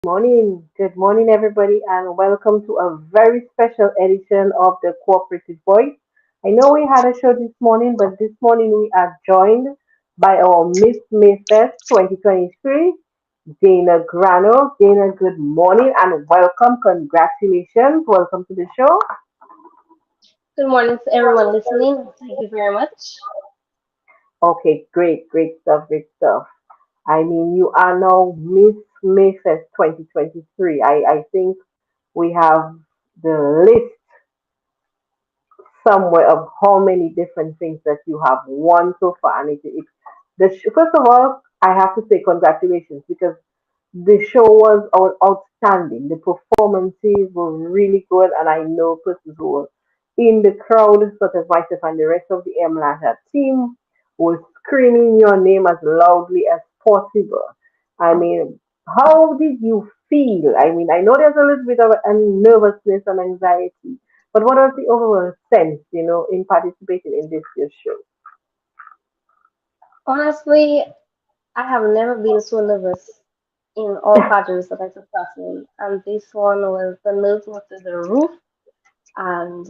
Good morning, everybody, and welcome to a very special edition of the Cooperative Voice. I know we had a show this morning, but this morning we are joined by our Miss Mayfest 2023, Daina Graneau. Daina, good morning and welcome. Congratulations. Welcome to the show. Good morning to everyone listening. Thank you very much. Okay, great stuff, great stuff. I mean, you are now Miss Mayfest 2023. I think we have the list somewhere of how many different things that you have won so far. And first of all, I have to say congratulations because the show was outstanding. The performances were really good, and I know persons who were in the crowd, such as myself and the rest of the Mlata team, were screaming your name as loudly as possible. I mean, how did you feel? I mean, I know there's a little bit of nervousness and anxiety, but what was the overall sense, in participating in this year's show? Honestly, I have never been so nervous in all pageants that I took part in, and this one was the nerves were through the roof. And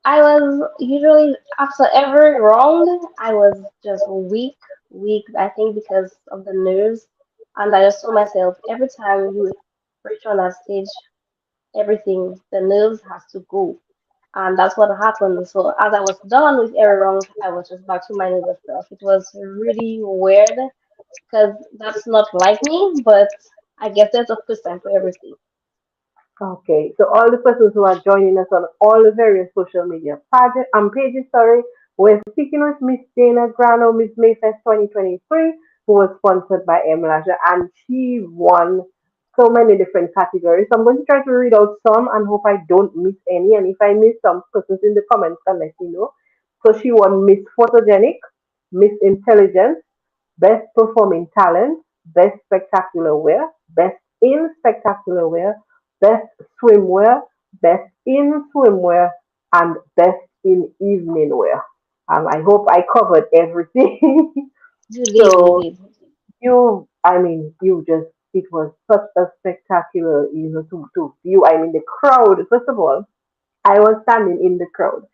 I was usually after every round, I was just weak. I think because of the nerves, and I just told myself every time you reach on that stage, everything the nerves has to go. And that's what happened. So as I was done with every round, I was just back to my normal self. It was really weird because that's not like me, but I guess there's a first time for everything. Okay, so all the persons who are joining us on all the various social media pages, we're speaking with Miss Daina Graneau, Miss Mayfest 2023, who was sponsored by Emlaja, and she won so many different categories. So I'm going to try to read out some and hope I don't miss any. And if I miss some, persons in the comments can let me know. So she won Miss Photogenic, Miss Intelligence, Best Performing Talent, Best Spectacular Wear, Best in Spectacular Wear, Best Swimwear, Best in Swimwear, and Best in Evening Wear. I hope I covered everything. You did, you So did. it was such a spectacular, to view. I mean, the crowd, first of all, I was standing in the crowd,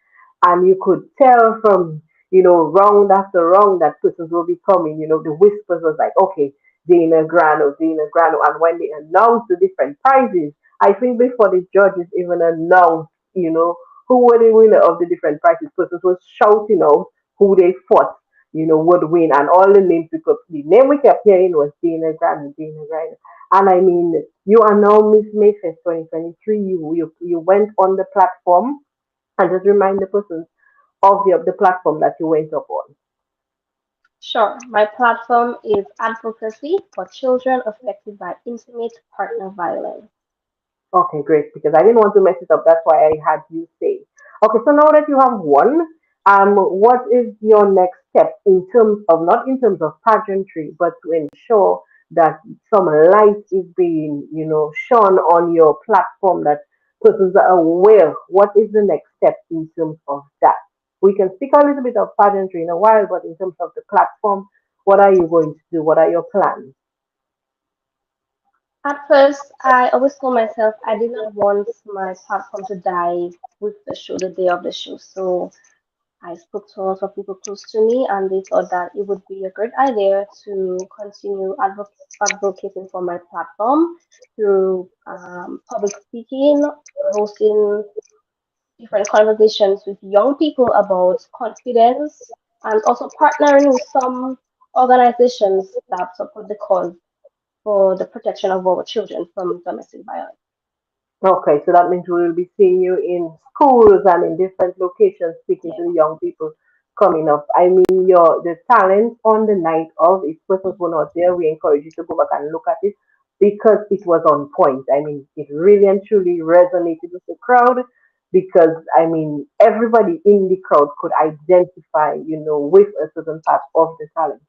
and you could tell from round after round that persons will be coming. The whispers was like, okay, Dina Grano, and when they announced the different prizes, I think before the judges even announced, who were the winner of the different prizes, persons was shouting out who they thought, would win, and all the names because the name we kept hearing was Dina Grano. And I mean, you are now Miss Mayfest 2023. You went on the platform and just remind the persons of the platform that you went up on. Sure. My platform is advocacy for children affected by intimate partner violence. Okay, great. Because I didn't want to mess it up. That's why I had you say. Okay, so now that you have won, what is your next step in terms of not in terms of pageantry, but to ensure that some light is being, shone on your platform that persons are aware. What is the next step in terms of that? We can speak a little bit of pageantry in a while, but in terms of the platform, what are you going to do? What are your plans? At first, I always told myself I did not want my platform to die with the show, the day of the show. So I spoke to a lot of people close to me, and they thought that it would be a great idea to continue advocating for my platform through public speaking, hosting different conversations with young people about confidence, and also partnering with some organizations that support the cause for the protection of our children from domestic violence. Okay, so that means we will be seeing you in schools and in different locations speaking to Yes. the young people coming up. I mean, the talent on the night of, if persons were not there, we encourage you to go back and look at it because it was on point. I mean, it really and truly resonated with the crowd because, I mean, everybody in the crowd could identify, with a certain part of the talent.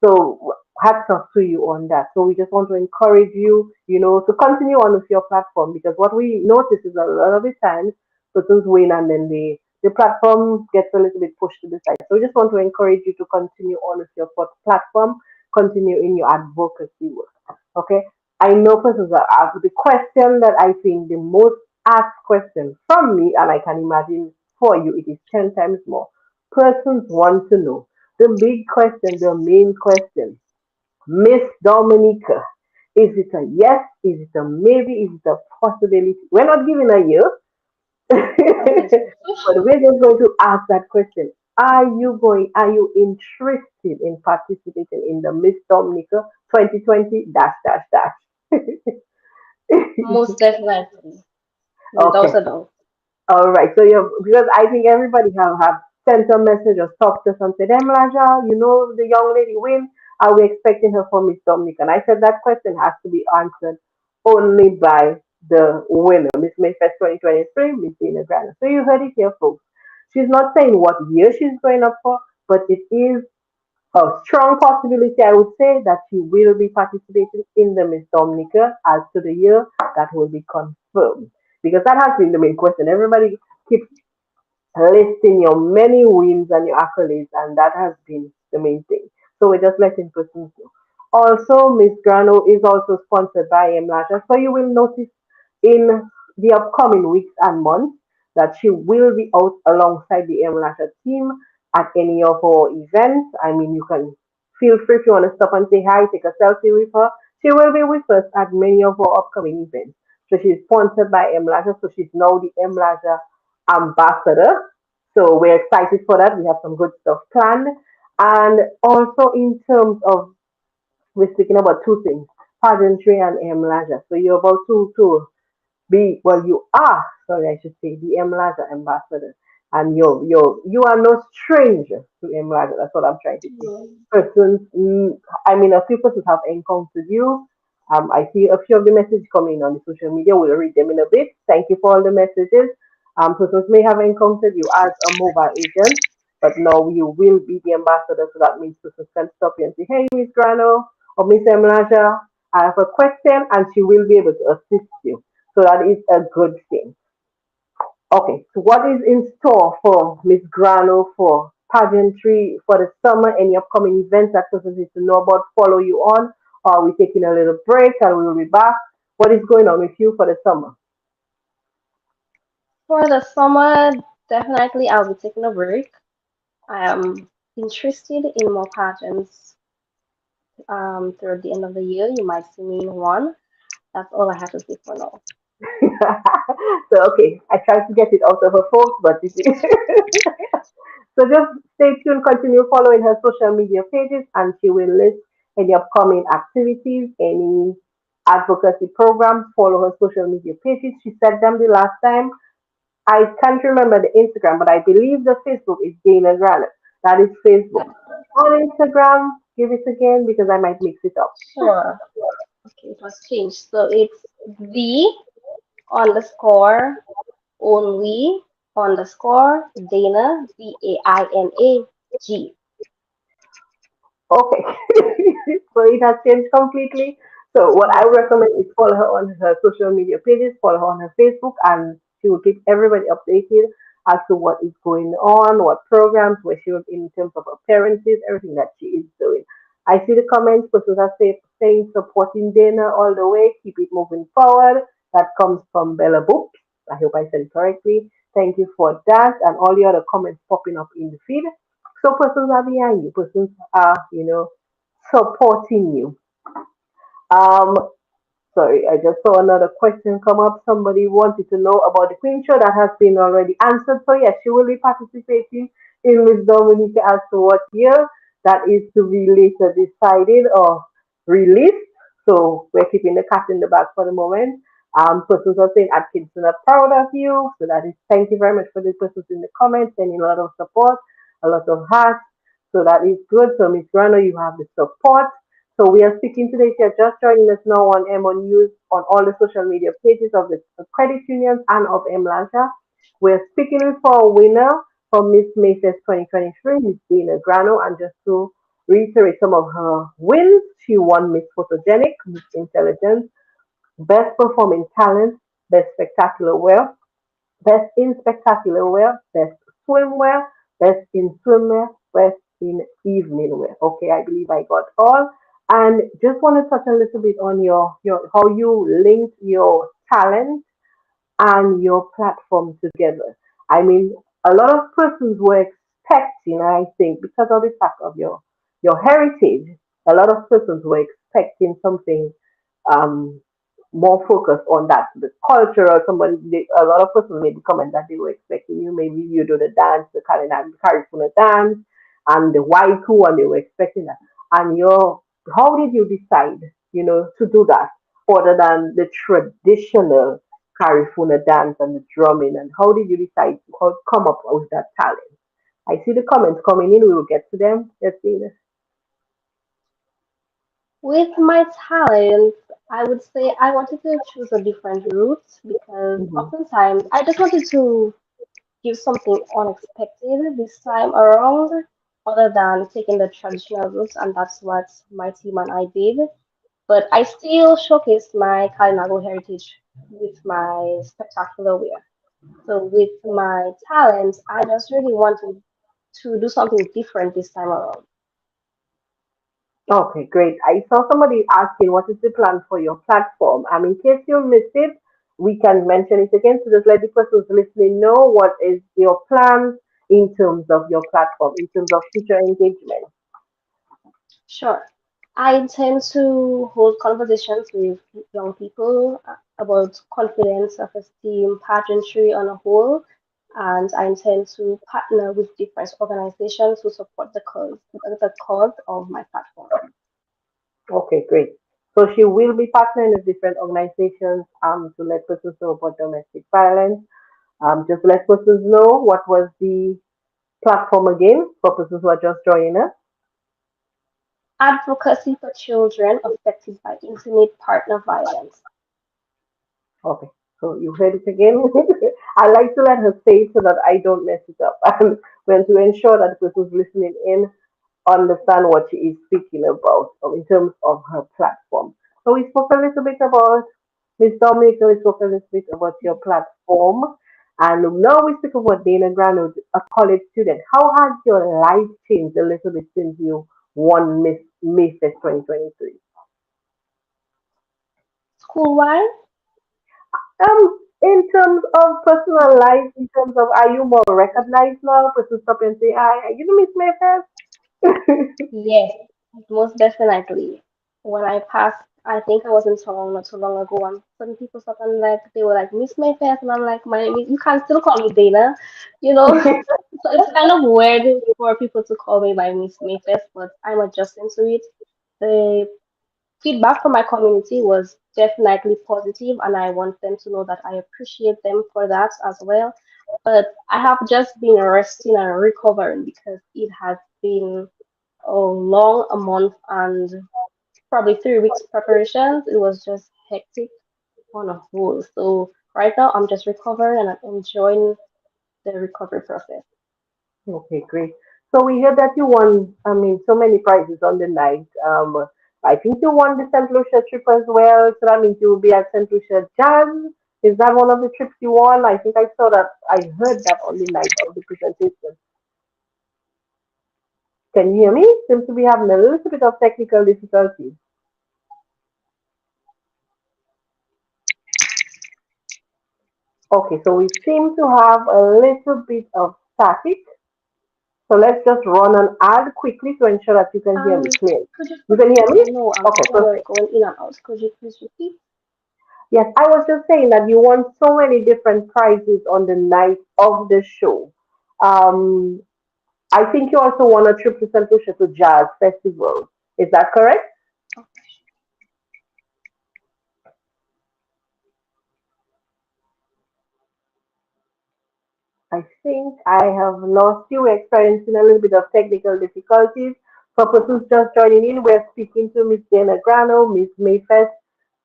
So hats off to you on that. So we just want to encourage you, to continue on with your platform because what we notice is a lot of the times persons win and then the platform gets a little bit pushed to the side. So we just want to encourage you to continue on with your platform, continue in your advocacy work. Okay. I know persons are asked the question that I think the most asked question from me, and I can imagine for you, it is 10 times more. Persons want to know the big question, the main question. Miss Dominica, is it a yes? Is it a maybe? Is it a possibility? We're not giving a yes, Okay. but we're just going to ask that question. Are you interested in participating in the Miss Dominica 2020 dash dash dash? Most definitely, without Okay. a doubt. All right. So you because I think everybody have sent a message or talked to us and said, Laja, you know the young lady win. Are we expecting her for Miss Dominic? And I said that question has to be answered only by the winner, Miss Mayfest 2023, Miss Daina Graneau. So you heard it here, folks. She's not saying what year she's going up for, but it is a strong possibility, I would say, that she will be participating in the Miss Dominica as to the year that will be confirmed. Because that has been the main question. Everybody keeps listing your many wins and your accolades, and that has been the main thing. So we're just letting persons know. Also, Miss Grano is also sponsored by Lasha, so you will notice in the upcoming weeks and months that she will be out alongside the Lasha team at any of our events. I mean, you can feel free if you want to stop and say hi, take a selfie with her. She will be with us at many of our upcoming events. So she's sponsored by Lasha, so she's now the Lasha ambassador. So we're excited for that. We have some good stuff planned. And also in terms of, we're speaking about two things, pageantry and Laja. So you're about to be, well, you are, sorry, I should say, the Laja ambassador. And you are no stranger to Laja. That's what I'm trying to say. Mm. Persons, I mean, a few persons have encountered you. I see a few of the messages coming on the social media. We'll read them in a bit. Thank you for all the messages. Persons may have encountered you as a mobile agent, but now you will be the ambassador. So that means persons can stop you and say, "Hey, Miss Grano or Miss Emlaja, I have a question," and she will be able to assist you. So that is a good thing. Okay, so what is in store for Miss Grano for pageantry for the summer? Any upcoming events that persons need to know about, follow you on? Or are we taking a little break and we will be back? What is going on with you for the summer? For the summer, definitely I'll be taking a break. I am interested in more pageants toward the end of the year. You might see me in one. That's all I have to say for now. So okay, I tried to get it out of her folks, but you see. So just stay tuned, continue following her social media pages, and she will list any upcoming activities, any advocacy programs. Follow her social media pages. She said them the last time. I can't remember the Instagram, but I believe the Facebook is Daina Graneau. That is Facebook. On Instagram, give it again because I might mix it up. Sure. Okay, it was changed. So it's the underscore only underscore Dana DAINA Okay. So it has changed completely. So what I Yes. recommend is follow her on her social media pages, follow her on her Facebook, and she will keep everybody updated as to what is going on, what programs, where she will be in terms of appearances, everything that she is doing. I see the comments, persons are saying supporting Dana all the way, keep it moving forward. That comes from Bella Books. I hope I said it correctly. Thank you for that, and all the other comments popping up in the feed. So persons are behind you, persons are, supporting you. Um, Sorry, I just saw another question come up. Somebody wanted to know about the Queen Show that has been already answered. So yes, she will be participating in Miss Dominica as to what year. That is to be later decided or released. So we're keeping the cat in the bag for the moment. Persons are saying Atkinson are proud of you. So that is thank you very much for the persons in the comments, sending a lot of support, a lot of hearts. So that is good. So Miss Rano, you have the support. So we are speaking today. If you're just joining us now on M1 News on all the social media pages of the credit unions and of MLANTA. We're speaking for a winner for Miss Mayfest 2023, Miss Daina Graneau. And just to reiterate some of her wins, she won Miss Photogenic, Miss Intelligence, Best Performing Talent, Best Spectacular Wear, Best in Spectacular Wear, Best Swimwear, Best in Swimwear, Best in Evening Wear. Okay, I believe I got all. And just want to touch a little bit on your how you linked your talent and your platform together. I mean, a lot of persons were expecting, I think, because of the fact of your heritage, a lot of persons were expecting something um, more focused on that, the culture or somebody. A lot of persons made the comment that they were expecting you. Maybe you do the dance, the Caribbean dance, and the waiku, and they were expecting that. And how did you decide, to do that, other than the traditional Carifuna dance and the drumming? And how did you decide to come up with that talent? I see the comments coming in. We will get to them. Let's see this. With my talent, I would say I wanted to choose a different route because Hmm. oftentimes I just wanted to give something unexpected this time around, other than taking the traditional route, and that's what my team and I did. But I still showcased my Kalinago heritage with my spectacular wear. So with my talents, I just really wanted to do something different this time around. Okay, great. I saw somebody asking what is the plan for your platform. In case you missed it, we can mention it again. So just let the persons listening know what is your plan in terms of your platform, in terms of future engagement. Sure. I intend to hold conversations with young people about confidence, self-esteem, pageantry on a whole, and I intend to partner with different organizations to support the cause of my platform. Okay, great. So she will be partnering with different organizations to let persons know about domestic violence. Just let persons know what was the platform again for persons who are just joining us. Advocacy for children affected by intimate partner violence. Okay, so you heard it again. I like to let her say it so that I don't mess it up, and when to ensure that the persons listening in understand what she is speaking about in terms of her platform. So we spoke a little bit about Miss Dominic, we spoke a little bit about your platform, and now we speak about Daina Graneau, a college student. How has your life changed a little bit since you won Miss Mayfest 2023? School-wide, In terms of personal life, in terms of are you more recognized now? Person stop and say, "Hi, are you the Miss Mayfest?" yes, most definitely. When I passed, I think I was in Toronto not too long ago, and some people stopped and like they were like Miss Mayfest, and I'm like, my name is, you can still call me Dana, you know. So it's kind of weird for people to call me by Miss Mayfest, but I'm adjusting to it. The feedback from my community was definitely positive, and I want them to know that I appreciate them for that as well. But I have just been resting and recovering because it has been a long a month and probably 3 weeks preparations. It was just hectic on a whole. So right now I'm just recovering and I'm enjoying the recovery process. Okay, great. So we heard that you won, so many prizes on the night. I think you won the St. Lucia trip as well. So that means you will be at St. Lucia Jazz. Is that one of the trips you won? I think I saw that. I heard that on the night of the presentation. Can you hear me? Seems to be having a little bit of technical difficulties. Okay, so we seem to have a little bit of static. So let's just run an ad quickly to ensure that you can hear me Um, clearly. could you You please? can hear me? No, Okay, you were perfect. going in and out. Could you please repeat? Yes, I was just saying that you won so many different prizes on the night of the show. Um, I think you also won a trip to St. Lucia to Jazz Festival. Is that correct? I think I have lost you. We're experiencing a little bit of technical difficulties. For persons just joining in, we're speaking to Miss Daina Grano, Miss Mayfest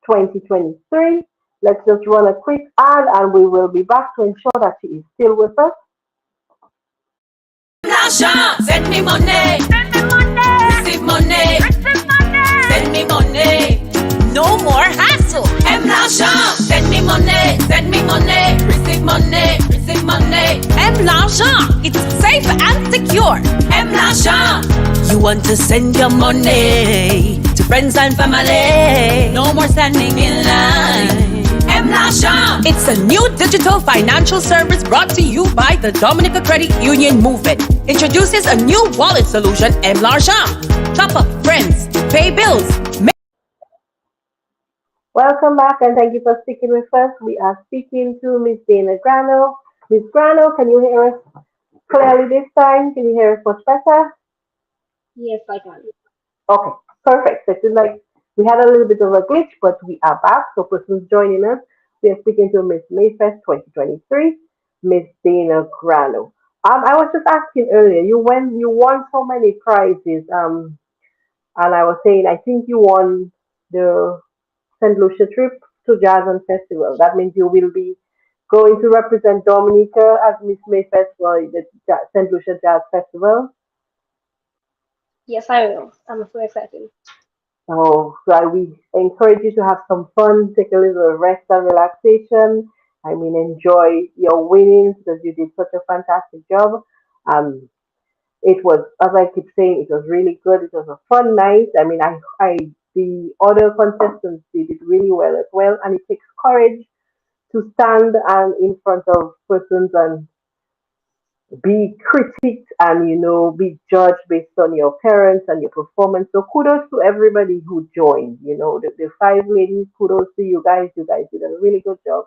2023. Let's just run a quick ad and we will be back to ensure that she is still with us. L'argent, send me money. Send me money. Receive money. Receive money. Send me money. No more hassle. M l'argent, send me money. Send me money. Receive money. Receive money. M l'argent, it's safe and secure. M l'argent. You want to send your money to friends and family. No more standing in line. L'argent. It's a new digital financial service brought to you by the Dominica Credit Union Movement. Introduces a new wallet solution, L'argent. Top up friends, pay bills. Welcome back and thank you for sticking with us. We are speaking to Miss Daina Graneau. Miss Graneau, can you hear us clearly this time? Can you hear us much better? Yes, I can. Okay, perfect. So it is like we had a little bit of a glitch, but we are back. So persons joining us, we are speaking to Miss Mayfest 2023, Miss Daina Graneau. I was just asking earlier, you won so many prizes, and I was saying I think you won the St. Lucia trip to Jazz and Festival. That means you will be going to represent Dominica as Miss Mayfest for the St. Lucia Jazz Festival. Yes, I will. I'm so excited. So we encourage you to have some fun, take a little rest and relaxation. I mean, enjoy your winnings because you did such a fantastic job. Um, it was, as I keep saying, it was really good. It was a fun night. I mean, the other contestants did it really well as well, and it takes courage to stand and in front of persons and be critiqued and be judged based on your parents and your performance. So kudos to everybody who joined. The five ladies, kudos to you guys. You guys did a really good job.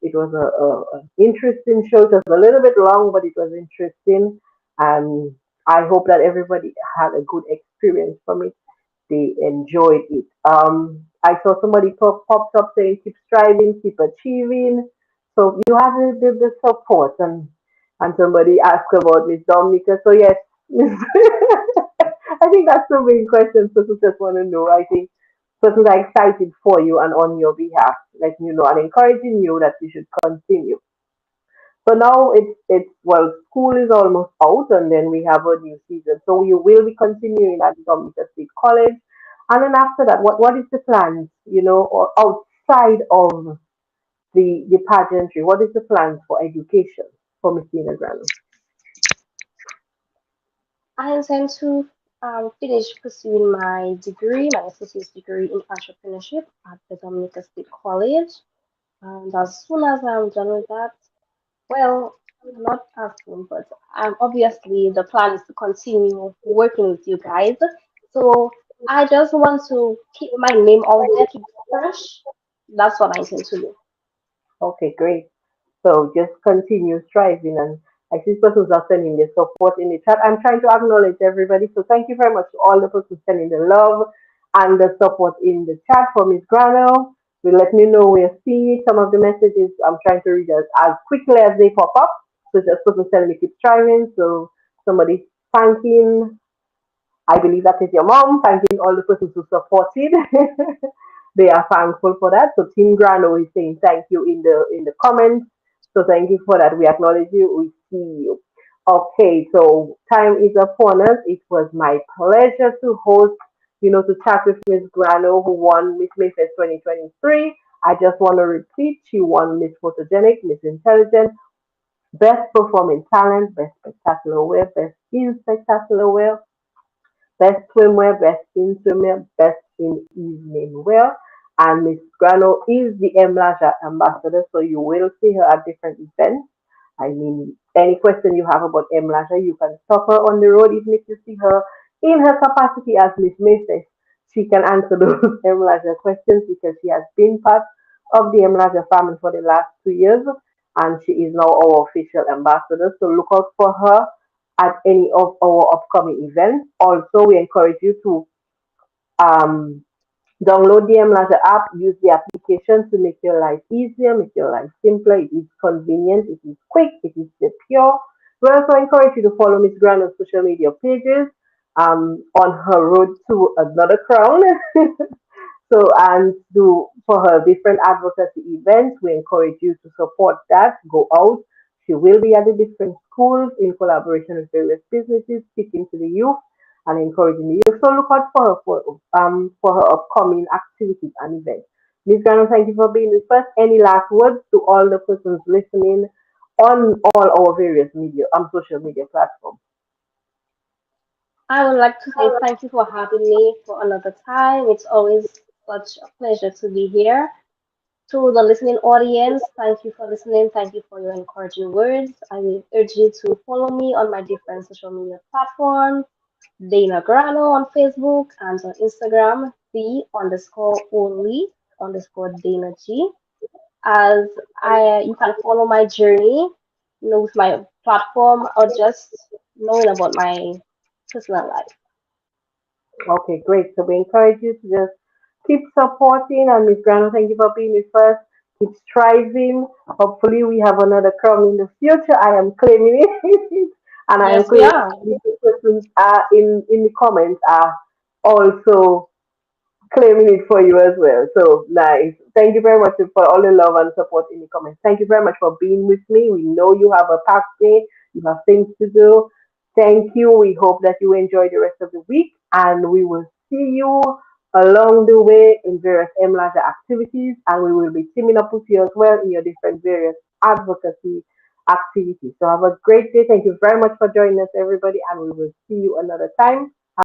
It was a interesting show. It was a little bit long, but it was interesting. And I hope that everybody had a good experience from it. They enjoyed it. I saw somebody popped up saying, keep striving, keep achieving. So you have the support. And somebody asked about Miss Dominica. So yes, I think that's the main question people just want to know. I think persons are excited for you and on your behalf, letting you know and encouraging you that you should continue. So now it's well, school is almost out, and then we have a new season. So you will be continuing at Dominica State College, and then after that, what is the plan? Or outside of the pageantry, what is the plan for education for Miss Tina Grano? I intend to finish pursuing my degree, my associate's degree in entrepreneurship at the Dominica State College. And as soon as I'm done with that, well, not as soon, but obviously the plan is to continue working with you guys. So I just want to keep my name out there, keep it fresh. That's what I intend to do. Okay, great. So just continue striving, and I see persons are sending their support in the chat. I'm trying to acknowledge everybody. So thank you very much to all the persons sending the love and the support in the chat for Miss Grano. Will let me know we're seeing some of the messages. I'm trying to read as quickly as they pop up. So just persons telling me keep striving. So somebody thanking, I believe that is your mom, thanking all the persons who supported. They are thankful for that. So Team Grano is saying thank you in the comments. So thank you for that. We acknowledge you. We see you. Okay, so time is upon us. It was my pleasure to host, to chat with Miss Grano, who won Miss Mayfest 2023. I just want to repeat, she won Miss Photogenic, Miss Intelligent, Best Performing Talent, Best Spectacular Wear, Best in Spectacular Wear, Best swimwear, best in swimwear, best in evening wear. And Miss Grano is the Mlaja ambassador, so you will see her at different events. I mean, any question you have about Mlaja, you can stop her on the road, even if you see her in her capacity as Miss Mayfest. She can answer those Mlaja questions because she has been part of the Mlaja family for the last 2 years, and she is now our official ambassador. So look out for her at any of our upcoming events. Also, we encourage you to um, download the MLASA app, use the application to make your life easier, make your life simpler. It is convenient, it is quick, it is secure. We also encourage you to follow Miss Grant on social media pages on her road to another crown. So, and do for her different advocacy events, we encourage you to support that. Go out. She will be at the different schools in collaboration with various businesses, speaking to the youth and encouraging the youth. So look out for her for her upcoming activities and events. Ms. Grano, thank you for being with us. Any last words to all the persons listening on all our various media social media platforms? I would like to say thank you for having me for another time. It's always such a pleasure to be here. To the listening audience, thank you for listening. Thank you for your encouraging words. I will urge you to follow me on my different social media platforms. Daina Graneau on Facebook and on Instagram, the underscore only underscore Dana G. As you can follow my journey, with my platform or just knowing about my personal life. Okay, great. So we encourage you to just keep supporting. And Miss Grano, thank you for being with us. Keep striving. Hopefully, we have another crown in the future. I am claiming it. And I am Yes, we claiming are. the questions are in the comments are also claiming it for you as well. So nice. Thank you very much for all the love and support in the comments. Thank you very much for being with me. We know you have a packed day, you have things to do. Thank you. We hope that you enjoy the rest of the week and we will see you along the way in various MLAGA activities and we will be teaming up with you as well in your different various advocacy activities. So have a great day. Thank you very much for joining us, everybody, and we will see you another time.